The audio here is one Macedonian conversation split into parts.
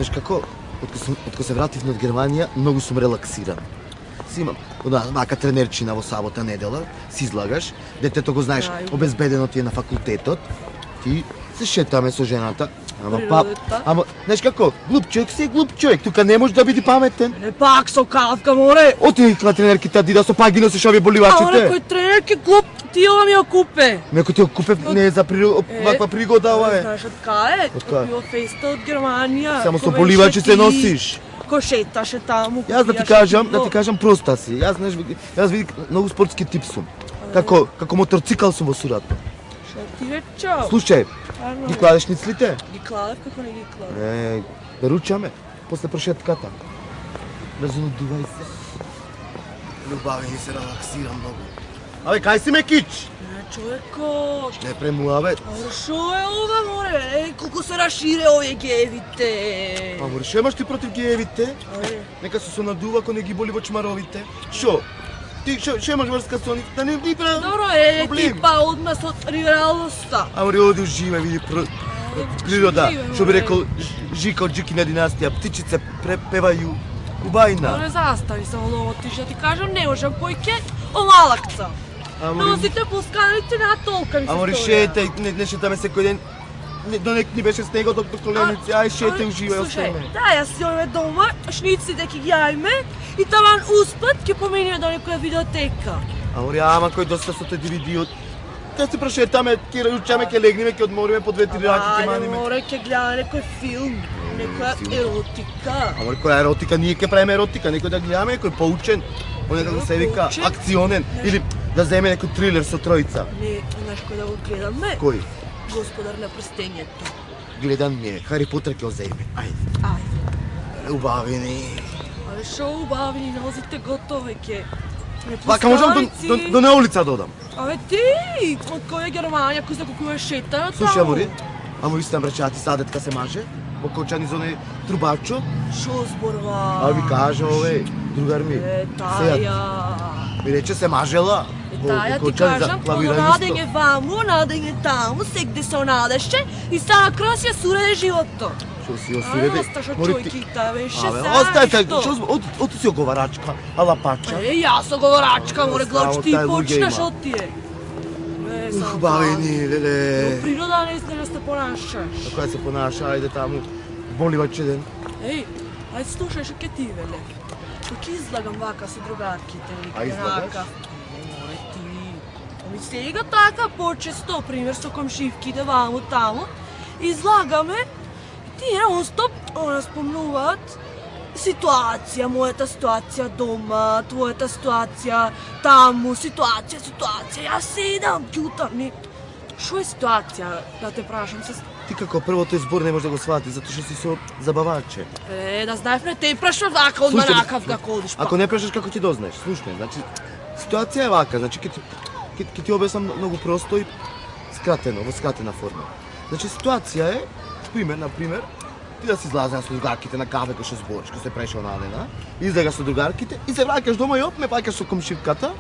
Знаеш како, откако се вративме од Германија, многу сум релаксиран. Си имам, вака тренерчина во сабота недела, си излагаш, детето го знаеш, обезбедено ти е на факултетот, ти се шетаме со жената. Ама, знаеш како, глуп човек си е глуп човек, тука не може да биде паметен. Не пак со кавка, море. Оти на тренерките Адидас, со пак ги носиш овие боливачите. Море, кој тренерки глуп, ти ова ми ја купе. Меко ти ја купе не е за ваква пригода, ова е. Знаеш од кај е? Купио феста од Германија. Само со боливачи се носиш. Кој шеташе таму. Јас да ти кажам проста си. Јас види многу спортски тип сум. Како моторцикл сум во суратно. Шо ти речao? Слушај, ги кладеш ницлите? Ги кладев, како не ги кладев? Да ручаме, после прошетката. Разонудувај се. Љубави ми се релаксира многу. Абе, кај си ме кич? Не, човеко. Не премуа, Шо е ова, море? Колку се рашире овие геевите. Море, шо имаш ти против геевите? Нека се надува ако не ги боли во чмаровите. Шо? Ти шо имаш врска со нив? Да не ни прави Добро, типа одма со реалноста. Море, оди уживај, види природа. Шо би рекол Жика од Жикина династија, птичице певају убајна. Море, застави се од ти што ти кажам, не можам појке омалакца. Носите пусканите на толка ми се Море, шетај, не шетаме секој ден. Донек ни беше снегот до коленици, ај шетај, уживај, остане. Да, јас си ове дома, шниците ќе ги јајме и таван успат ќе помениме до некоја видеотека. Море, ама кој доста со тој DVD-от. Да се прошетаме, ќе ручаме, ќе легнеме, ќе одмориме по 2-3 раки, ќе маниме. Море, ќе гледаме некој филм, некоја еротика. Море, која еротика? Ние ќе правиме еротика, некој да гледаме, некој поучен, оне како се вика, акционен, или да земе некој трилер со тројца. Не, знаеш кој да го гледаме? Кој? Господар на прстењето. Гледан ми е, Хари Потер ќе го земе, ајде. Убавини. Абе, шо убавини, нозите готове ќе. Вака можам до на улица да одам. Абе ти, од која Германија, кој се кукува шета на таму? Слушай, Амори, ама истина брачати садетка се маже, во Кочани зоне трубачо. Шо зборува? А ви кажа, ове, другар ми. Таја. Ми рече се мажела. Таја ти кажам, кога надење ваму, надење таму, сегде се онадеше и сама крос ја суреде животто. Шо си осуреде? Осташо човекита, беше Остајте, оти си оговарачка, алапача. Јас оговарачка, море главч ти почнеш од тие. Бавини, леле. Во природа не знаеш да се понашаш. Како да се понаша, ајде таму, боливаче ден. Ајде слушај шо ке ти веле. Ќе излагам вака со другарките, излагаш? Море ти. Ами сега така почесто, пример со комшивките ваму таму, излагаме и тие онстоп спомнуваат ситуација, мојата ситуација дома, твојата ситуација таму, ситуација, јас седам, ќутам, шо е ситуација, да те прашам се? Ти како прво тој збор не може да го свати, затоа што си со забаваче. Да знаеш, не те прашам вака, одма накав како одиш па. Ако не прашаш, како ќе дознаеш? Слушај, значи, ситуација е вака, значи, ќе ти објаснам многу просто и скратено, во скратена форма. Значи, ситуација е, например, ти да си излазеш со другарките на кафе кој што збориш, кој се преше онаа дена, излегаш со другарките и се враќаш дома и оп, ме фаќаш со комшивката,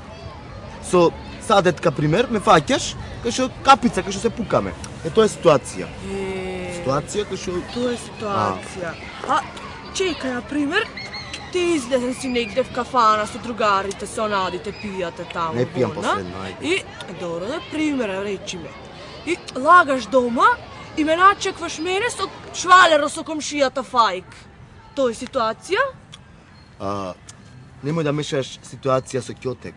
со садетка, пример, ме фаќаш, кај што капица, кај што се пукаме. Тоа е ситуација. Ситуација кај што... Тоа е ситуација. Чекај, например, ти излезен си негде в кафана со другарите, се онадите, пијате таму. Не пијам последно, ајде. И, добро, да пример, речи ме. И лагаш дома и ме начекваш мене со швалеро со комшијата фајк. Тоа е ситуација? Немој да мешаш ситуација со ќотек.